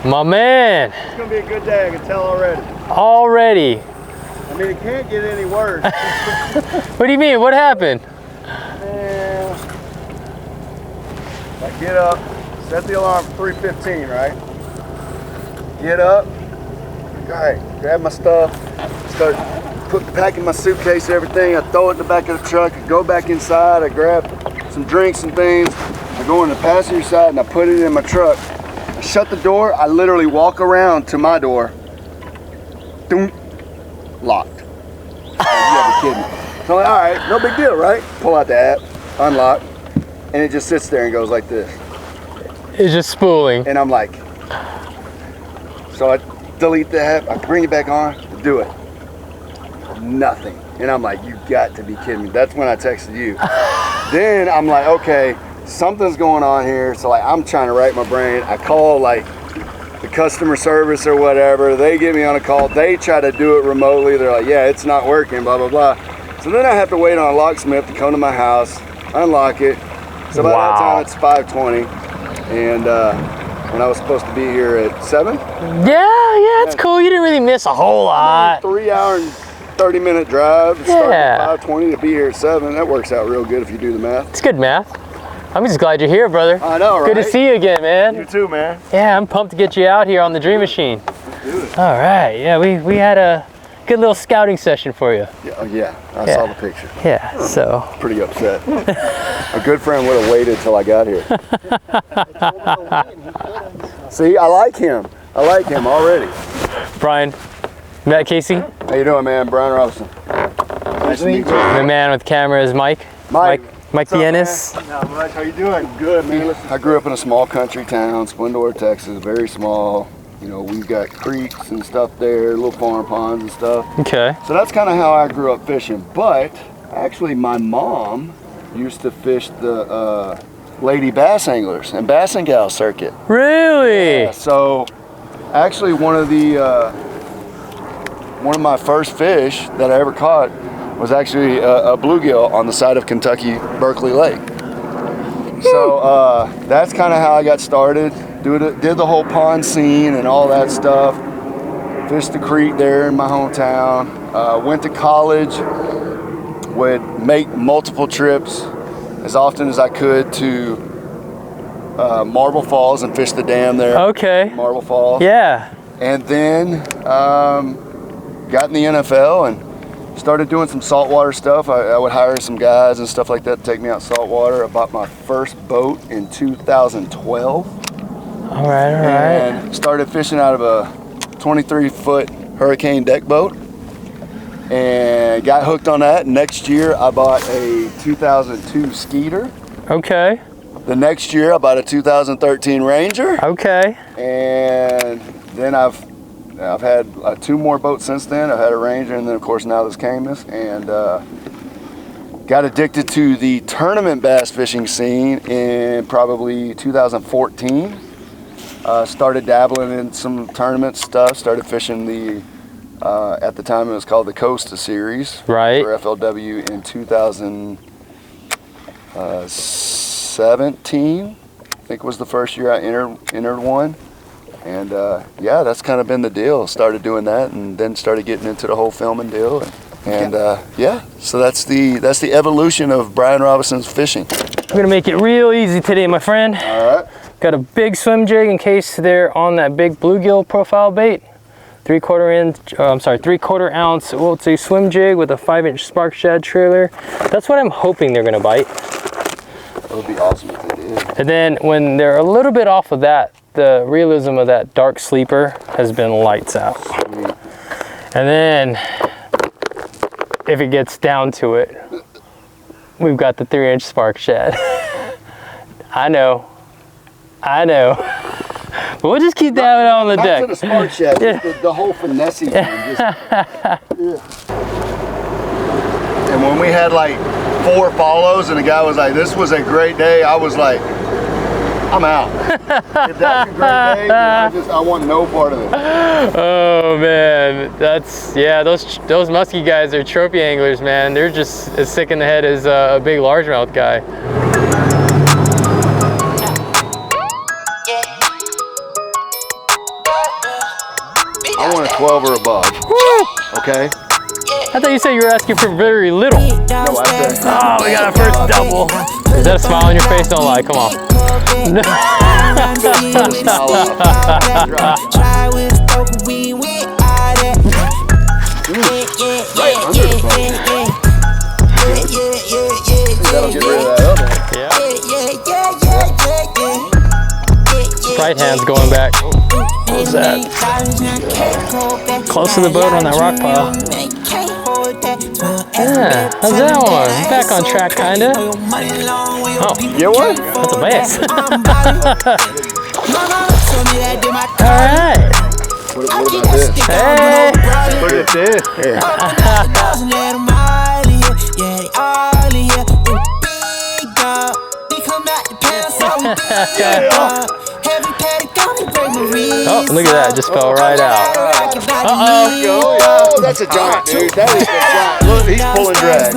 My man. It's gonna be a good day, I can tell already. Already. I mean, it can't get any worse. What do you mean? What happened? Man, I get up, set the alarm for 3:15, right? Get up, all right, grab my stuff, start packing my suitcase, everything. I throw it in the back of the truck, I go back inside, I grab some drinks and things, I go in the passenger side and I put it in my truck. I shut the door, I literally walk around to my door, doom, locked. You gotta be kidding me. So I'm like, all right, no big deal, right? Pull out the app, unlock, and it just sits there and goes like this. It's just spooling. And I'm like, so I delete the app, I bring it back on, do it. Nothing. And I'm like, you got to be kidding me. That's when I texted you. Then I'm like, okay, something's going on here. So like, I'm trying to rack my brain. I call like the customer service or whatever. They get me on a call. They try to do it remotely. They're like, yeah, it's not working, blah, blah, blah. So then I have to wait on a locksmith to come to my house, unlock it. So by that time it's 5:20. And when I was supposed to be here at 7. Yeah, it's cool. You didn't really miss a whole lot. 3 hour and 30-minute drive. Start at 5:20 to be here at 7. That works out real good if you do the math. It's good math. I'm just glad you're here, brother. I know, right? Good to see you again, man. You too, man. Yeah, I'm pumped to get you out here on the Dream Machine. Let's do it. All right, yeah, we had a good little scouting session for you. Yeah, I saw the picture. Yeah, so. Pretty upset. A good friend would have waited till I got here. See, I like him. I like him already. Brian, Matt Casey. How you doing, man? Brian Robison. Nice to meet you. The man with camera is Mike. Mike Thienes. Not much. How you doing? Good, man. I grew up in a small country town, Splendora, Texas. Very small. You know, we've got creeks and stuff there, little farm ponds and stuff. Okay. So that's kind of how I grew up fishing. But actually, my mom used to fish the lady bass anglers and bass and gal circuit. Really? Yeah, so actually, one of my first fish that I ever caught was actually a bluegill on the side of Kentucky Berkeley Lake. So that's kind of how I got started. Did the whole pond scene and all that stuff. Fished the creek there in my hometown. Went to college. Would make multiple trips as often as I could to Marble Falls and fish the dam there. Okay. Marble Falls. Yeah. And then got in the NFL and started doing some saltwater stuff. I would hire some guys and stuff like that to take me out saltwater. I bought my first boat in 2012. All right. And started fishing out of a 23-foot Hurricane deck boat. And got hooked on that. Next year, I bought a 2002 Skeeter. Okay. The next year, I bought a 2013 Ranger. Okay. And then I've had 2 more boats since then. I've had a Ranger, and then of course now this Camus, and got addicted to the tournament bass fishing scene in probably 2014. Started dabbling in some tournament stuff. Started fishing the at the time it was called the Costa Series, right, for FLW in 2017. I think was the first year I entered one. And yeah, that's kind of been the deal. Started doing that, and then started getting into the whole filming deal. And yeah, so that's the evolution of Brian Robison's fishing. I'm gonna make it real easy today, my friend. All right. Got a big swim jig in case they're on that big bluegill profile bait. 3/4 ounce Uoze swim jig with a 5-inch spark shad trailer. That's what I'm hoping they're gonna bite. That would be awesome if they did. And then when they're a little bit off of that, the realism of that dark sleeper has been lights out. Sweet. And then if it gets down to it, we've got the 3-inch spark shad. I know. But we'll just keep that on the deck. Not to the spark shad, Yeah. the whole finesse thing. And when we had like 4 follows and the guy was like, this was a great day, I was like, I'm out. If that's a great day, then I want no part of it. Oh man, yeah, those musky guys are trophy anglers, man. They're just as sick in the head as a big largemouth guy. 12 or above. Woo! Okay. I thought you said you were asking for very little. No, I said. Oh, we got our first double. Is that a smile on your face? Don't lie. Come on. That'll get rid of that other. Yeah. Right hand's going back. What was that? Close to the boat on that rock pile. Yeah, how's that one? Back on track, kinda. Oh, Get one? that's a bass. Alright. What about this? Hey! Look at this. Here. Oh, look at that, just fell right out. Uh-oh. Oh, that's a giant, dude. That is a giant. Look, he's pulling drag.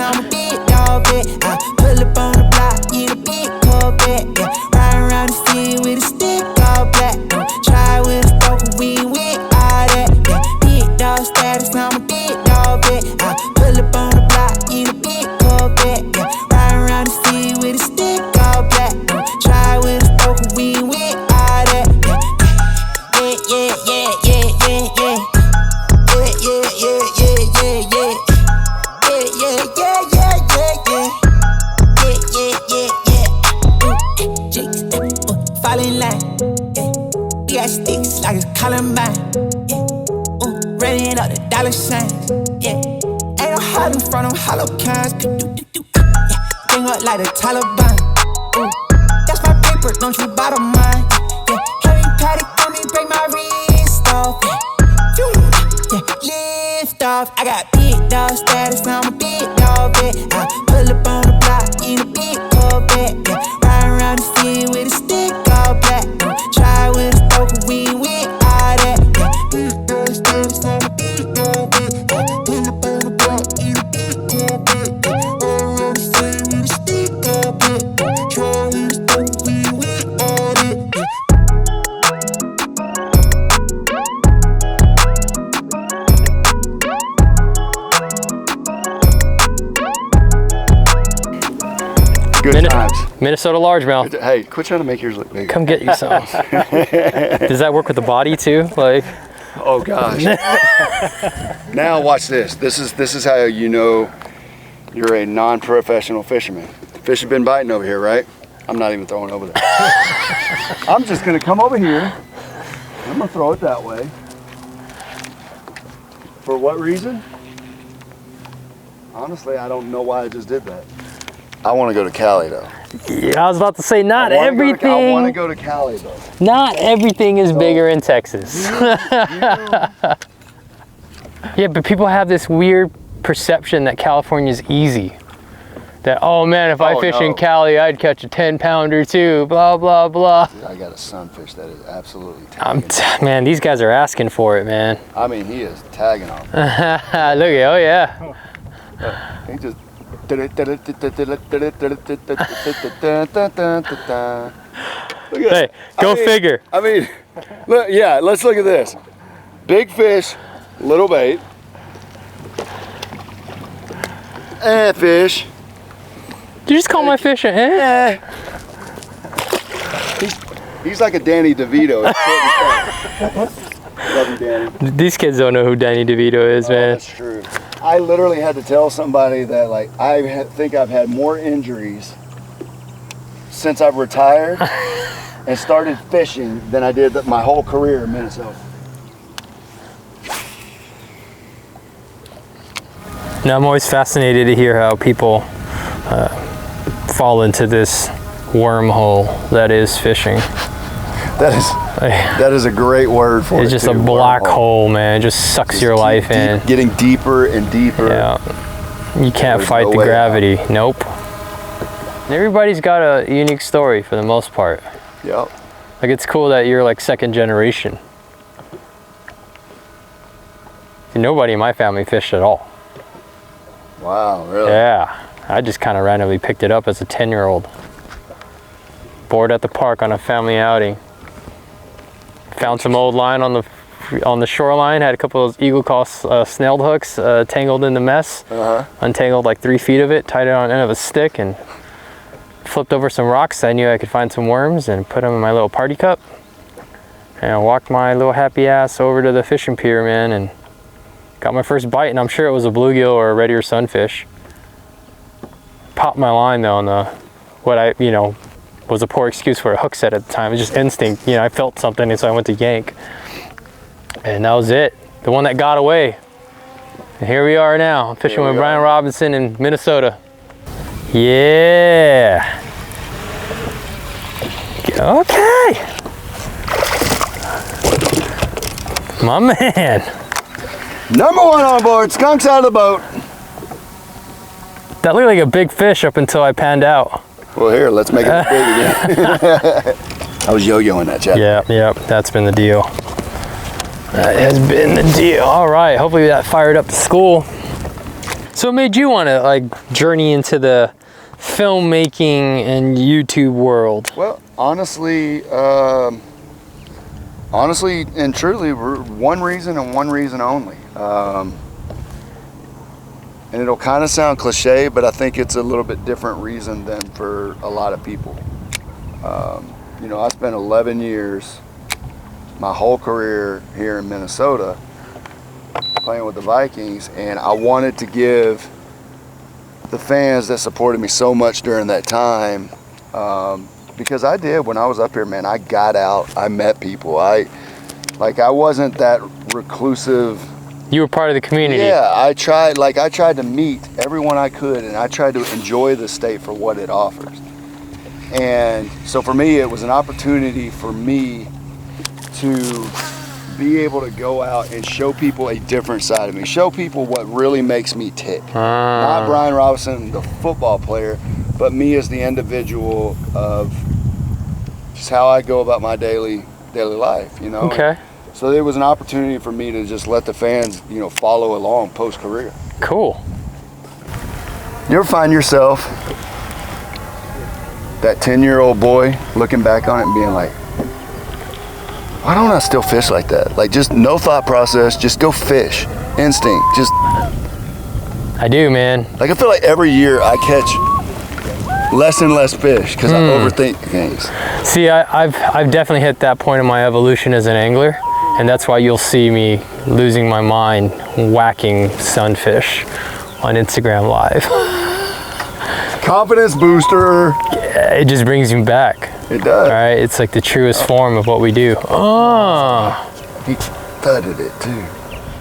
Hollow cans, bring up like the Taliban. That's my paper, don't you bother mine. Heavy paddock on me, break my wrist off. Lift off. I got big dog status, I'm a big dog vet. I pull up on the block in a big Corvette. Ride around the city with a stick all black. Try with a poker, we ain't with all that. Big dog status, I'm a big dog vet. I pull up on the block in a big Corvette. Ride around the city with a stick all black. Try with a poker, we ain't with all that. Good times. Minnesota largemouth. Hey, quit trying to make yours look big. Come get you some. Does that work with the body too? Like, Oh gosh. Now watch this. This is how you know you're a non-professional fisherman. Fish have been biting over here, right? I'm not even throwing over there. I'm just gonna come over here. I'm gonna throw it that way. For what reason? Honestly, I don't know why I just did that. I want to go to Cali though. yeah, I was about to say not I want everything. to go to Cali though. Not everything is bigger in Texas. Yeah, but people have this weird perception that California is easy. That, oh man, if I fish in Cali, I'd catch a 10-pounder too, blah, blah, blah. Dude, I got a sunfish that is absolutely tagging. Man, these guys are asking for it, man. I mean, he is tagging on. Look at, oh yeah. He just. Look at Hey, go figure. I mean, look, yeah, let's look at this. Big fish, little bait. Fish. Did you just call my fish a eh? He's like a Danny DeVito. Love you, Danny. These kids don't know who Danny DeVito is, man. That's true. I literally had to tell somebody that, like, think I've had more injuries since I've retired and started fishing than I did my whole career in Minnesota. Now, I'm always fascinated to hear how people fall into this wormhole that is fishing. That is a great word for it. It's just a black hole, man. It just sucks your life in. Getting deeper and deeper. Yeah. You can't fight the gravity. Nope. Everybody's got a unique story for the most part. Yep. Like, it's cool that you're like second generation. Nobody in my family fished at all. Wow, really? Yeah. I just kind of randomly picked it up as a 10-year-old. Bored at the park on a family outing. Found some old line on the on the shoreline. Had a couple of those eagle claw snailed hooks tangled in the mess. Untangled like 3 feet of it, tied it on the end of a stick, and flipped over some rocks. I knew I could find some worms and put them in my little party cup. And I walked my little happy ass over to the fishing pier, man, and got my first bite. And I'm sure it was a bluegill or a red ear sunfish. Popped my line though on the what I was a poor excuse for a hook set at the time. It was just instinct. I felt something, and so I went to yank. And that was it. The one that got away. And here we are now. I'm fishing with Brian Robison in Minnesota. Yeah. Okay. My man. Number 1 on board. Skunk's out of the boat. That looked like a big fish up until I panned out. Well, here, let's make it big again. I was yo-yoing that, Chad. Yep, that's been the deal. That has been the deal. All right, hopefully that fired up the school. So what made you want to like journey into the filmmaking and YouTube world? Well, honestly and truly, one reason and one reason only. And it'll kind of sound cliche, but I think it's a little bit different reason than for a lot of people. I spent 11 years, my whole career here in Minnesota, playing with the Vikings, and I wanted to give the fans that supported me so much during that time, because I did when I was up here, man. I got out, I met people. I wasn't that reclusive. You were part of the community. Yeah, I tried to meet everyone I could, and I tried to enjoy the state for what it offers. And so for me, it was an opportunity for me to be able to go out and show people a different side of me, show people what really makes me tick. Not Brian Robison, the football player, but me as the individual of just how I go about my daily life, Okay. So it was an opportunity for me to just let the fans, follow along post-career. Cool. You ever find yourself, that 10-year-old boy, looking back on it and being like, why don't I still fish like that? Like, just no thought process, just go fish. Instinct, just. I do, man. Like, I feel like every year I catch less and less fish because I overthink things. See, I've definitely hit that point in my evolution as an angler. And that's why you'll see me losing my mind whacking sunfish on Instagram Live. Confidence booster. Yeah, it just brings you back. It does. All right, it's like the truest form of what we do. Oh. He thudded it too.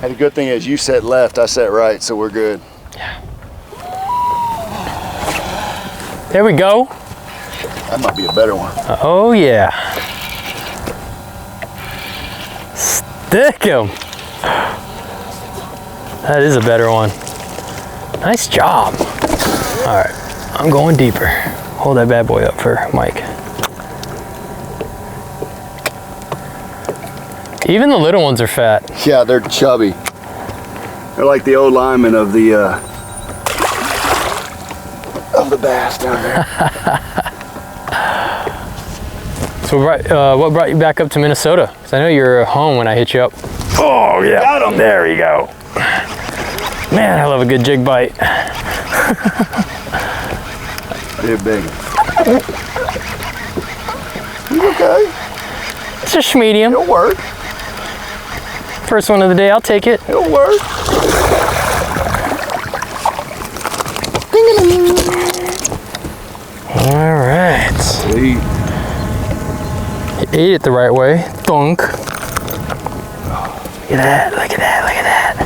And the good thing is you set left, I set right, so we're good. Yeah. There we go. That might be a better one. Oh yeah. Stick him. That is a better one. Nice job. All right, I'm going deeper. Hold that bad boy up for Mike. Even the little ones are fat. Yeah, they're chubby. They're like the old lineman of the bass down there. So what brought you back up to Minnesota? Because I know you were home when I hit you up. Oh yeah, got him. There we go. Man, I love a good jig bite. They're big. You okay? It's just medium. It'll work. First one of the day, I'll take it. It'll work. All right. Sweet. You ate it the right way. Thunk. Look at that, look at that, look at that.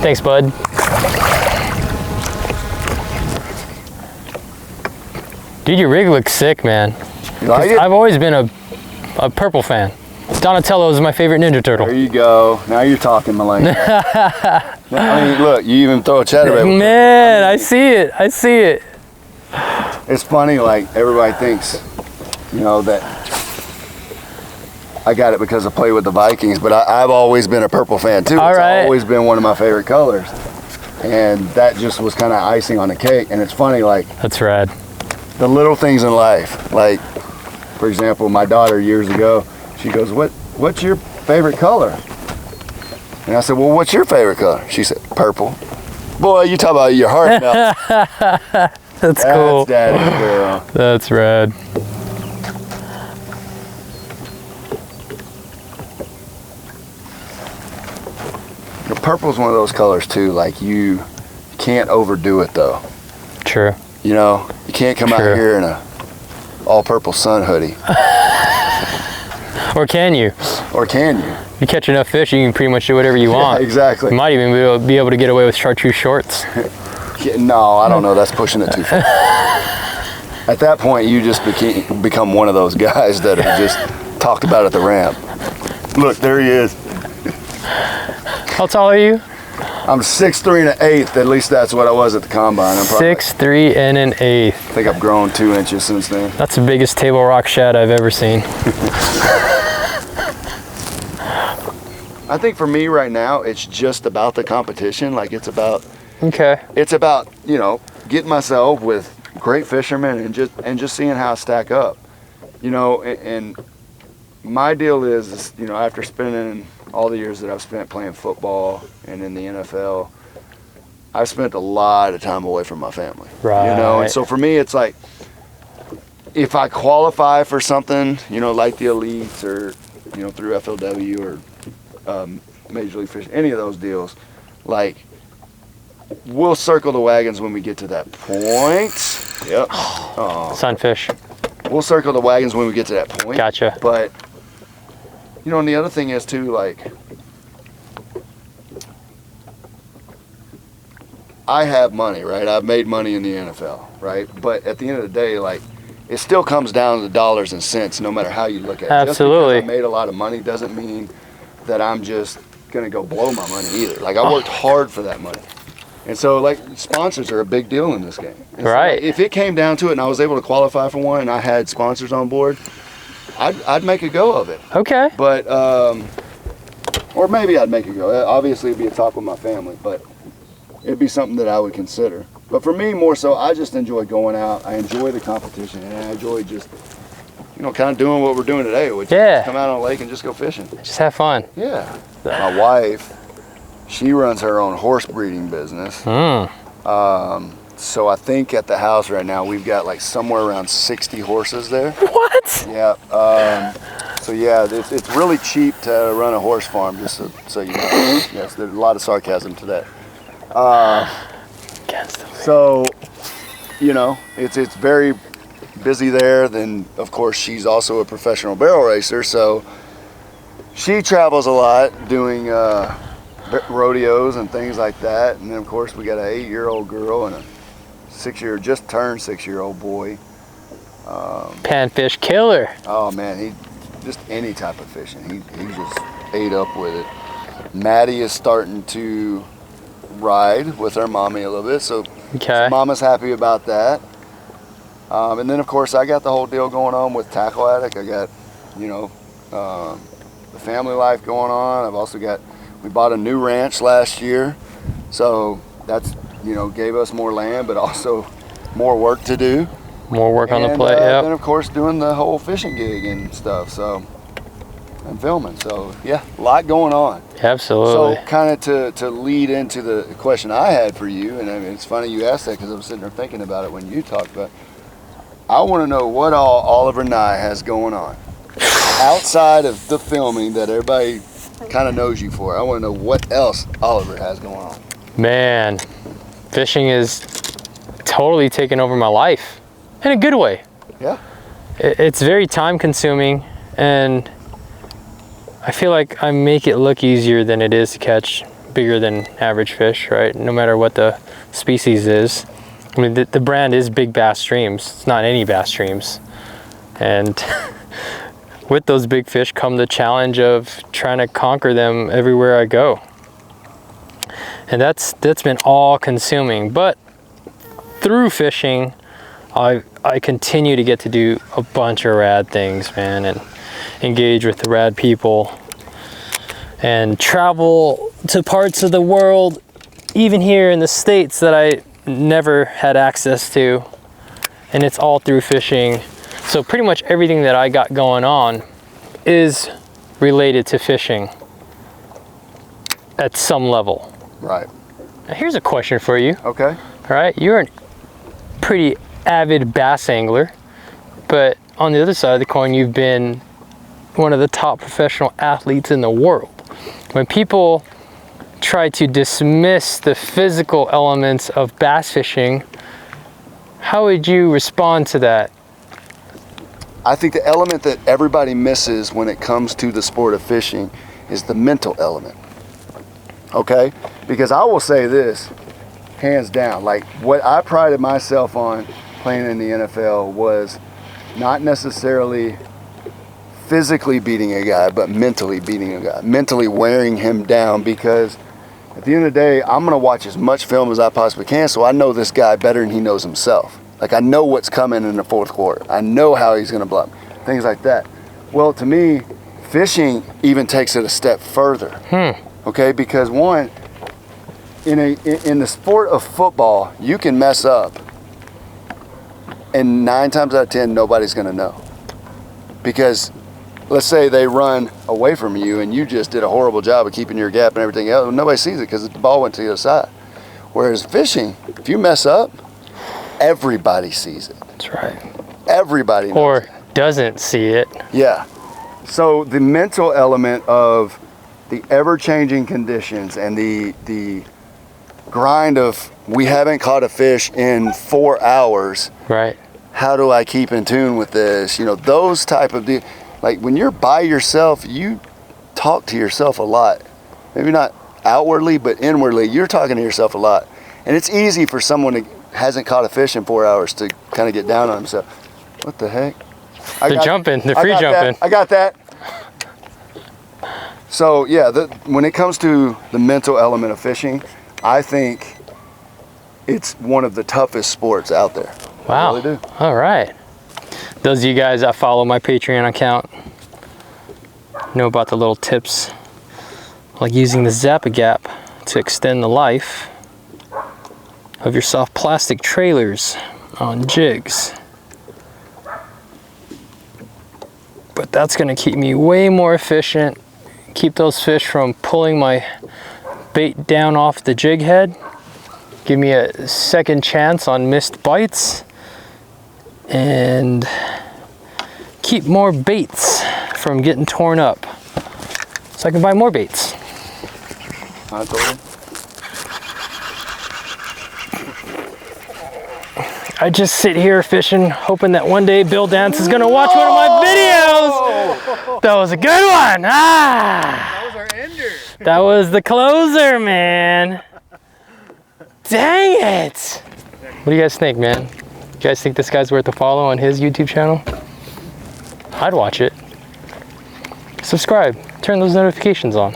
Thanks, bud. Dude, your rig looks sick, man. You like it? I've always been a purple fan. Donatello is my favorite Ninja Turtle. There you go. Now you're talking, Malane. I mean, look, you even throw a chatterbait. Man, I see it. I see it. It's funny, like, everybody thinks, that I got it because I play with the Vikings, but I've always been a purple fan, too. All right. It's always been one of my favorite colors. And that just was kind of icing on the cake. And it's funny, like, That's rad. the little things in life, like, for example, my daughter years ago, she goes, what's your favorite color? And I said, well, what's your favorite color? She said, purple. Boy, you talk about your heart melts. That's cool. Daddy's girl. That's rad. Purple's one of those colors too, like you can't overdo it though. True. You know, you can't come out here in a all purple sun hoodie. Or can you? Or can you? If you catch enough fish, you can pretty much do whatever you want. Yeah, exactly. You might even be able to get away with chartreuse shorts. No, I don't know. That's pushing it too far. At that point, you just become one of those guys that are just talked about at the ramp. Look, there he is. How tall are you? I'm 6'3" and an eighth. At least that's what I was at the combine. I'm 6'3" and an eighth. I think I've grown 2 inches since then. That's the biggest table rock shad I've ever seen. I think for me right now, it's just about the competition. Like it's about, you know, getting myself with great fishermen and just seeing how I stack up. You know, and my deal is, you know, after spending all the years that I've spent playing football and in the NFL, I've spent a lot of time away from my family. Right. You know, and so for me, it's like, if I qualify for something, you know, like the elites or, you know, through FLW or Major League Fishing, any of those deals, like, we'll circle the wagons when we get to that point. Yep. Oh. Sunfish. We'll circle the wagons when we get to that point. Gotcha. But, you know, and the other thing is too, like, I have money, right? I've made money in the NFL, right? But at the end of the day, like, it still comes down to dollars and cents, no matter how you look at it. Absolutely. Just because I made a lot of money doesn't mean that I'm just gonna go blow my money either. Like, I worked hard for that money. And so, like, sponsors are a big deal in this game. And right. So, like, if it came down to it and I was able to qualify for one and I had sponsors on board, I'd make a go of it. Okay. But, or maybe I'd make a go. Obviously, it'd be a talk with my family, but it'd be something that I would consider. But for me, more so, I just enjoy going out. I enjoy the competition, and I enjoy just, you know, kind of doing what we're doing today, which is come out on a lake and just go fishing. Just have fun. Yeah. My wife, she runs her own horse breeding business. So I think at the house right now, we've got like somewhere around 60 horses there. What? Yeah. So yeah, it's really cheap to run a horse farm, just so you know. Yes, there's a lot of sarcasm to that. So, you know, it's very busy there. Then, of course, she's also a professional barrel racer, so she travels a lot doing rodeos and things like that. And then, of course, we got an 8-year-old girl and a just turned 6-year-old boy. Panfish killer. Oh man, he just any type of fishing. He just ate up with it. Maddie is starting to ride with her mommy a little bit, so mama's happy about that. And then of course I got the whole deal going on with Tackle Addict. I got, you know, the family life going on. I've also got, we bought a new ranch last year, so that's, you know, gave us more land, but also more work to do. More work on the plate, yeah. And of course doing the whole fishing gig and stuff, so, and filming, so yeah, a lot going on. Absolutely. So kind of to lead into the question I had for you, and I mean, it's funny you asked that because I was sitting there thinking about it when you talked about it. I want to know what all Oliver Nye has going on outside of the filming that everybody kind of knows you for. I want to know what else Oliver has going on. Man, fishing is totally taken over my life in a good way. Yeah. It's very time consuming, and I feel like I make it look easier than it is to catch bigger than average fish, right? No matter what the species is. I mean, the brand is Big Bass Streams. It's not any bass streams. And with those big fish come the challenge of trying to conquer them everywhere I go. And that's been all consuming. But through fishing, I continue to get to do a bunch of rad things, man, and engage with the rad people and travel to parts of the world, even here in the States, that I never had access to. And it's all through fishing. So pretty much everything that I got going on is related to fishing at some level. Right. Now here's a question for you. Okay. All right, you're a pretty avid bass angler, but on the other side of the coin, you've been one of the top professional athletes in the world. When people try to dismiss the physical elements of bass fishing, how would you respond to that? I think the element that everybody misses when it comes to the sport of fishing is the mental element. Okay? Because I will say this, hands down, like what I prided myself on playing in the NFL was not necessarily physically beating a guy, but mentally beating a guy, mentally wearing him down, because at the end of the day, I'm gonna watch as much film as I possibly can so I know this guy better than he knows himself. Like I know what's coming in the fourth quarter. I know how he's gonna bluff, things like that. Well, to me, fishing even takes it a step further. Okay, because one, in the sport of football, you can mess up and 9 times out of 10, nobody's gonna know. Because let's say they run away from you and you just did a horrible job of keeping your gap and everything else, nobody sees it because the ball went to the other side. Whereas fishing, if you mess up, everybody sees it. That's right. Everybody knows Or it. doesn't see it. Yeah. So the mental element of the ever-changing conditions and the grind of we haven't caught a fish in 4 hours. Right. How do I keep in tune with this? You know, those type of like when you're by yourself, you talk to yourself a lot. Maybe not outwardly, but inwardly, you're talking to yourself a lot. And it's easy for someone who hasn't caught a fish in 4 hours to kind of get down on himself. What the heck? They're jumping. They're free jumping. I got that. So yeah, when it comes to the mental element of fishing, I think it's one of the toughest sports out there. Wow. I really do. All right. Those of you guys that follow my Patreon account know about the little tips, like using the Zap-A-Gap to extend the life of your soft plastic trailers on jigs. But that's gonna keep me way more efficient, keep those fish from pulling my bait down off the jig head, give me a second chance on missed bites, and keep more baits from getting torn up so I can buy more baits. I told you. I just sit here fishing, hoping that one day Bill Dance is gonna watch one of my videos. That was a good one. That was our ender. That was the closer, man. Dang it. What do you guys think, man? You guys think this guy's worth a follow on his YouTube channel? I'd watch it. Subscribe, turn those notifications on.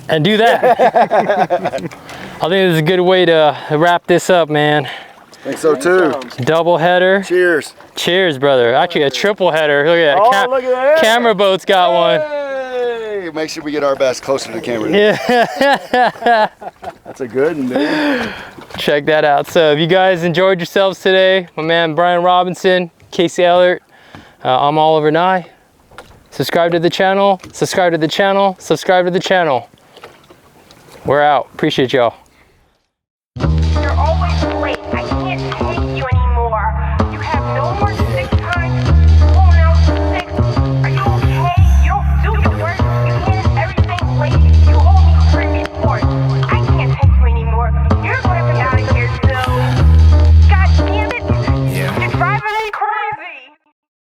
And do that. I think this is a good way to wrap this up, man. I think so too. Double header. Cheers. Cheers, brother. Actually, a triple header. Look at that. Oh, look at that. Camera boat's got one. Hey, make sure we get our bass closer to the camera. Yeah. That's a good one, dude. Check that out. So if you guys enjoyed yourselves today, my man Brian Robinson, Casey Ellert, I'm Oliver Nye. Subscribe to the channel, subscribe to the channel, subscribe to the channel. We're out. Appreciate y'all.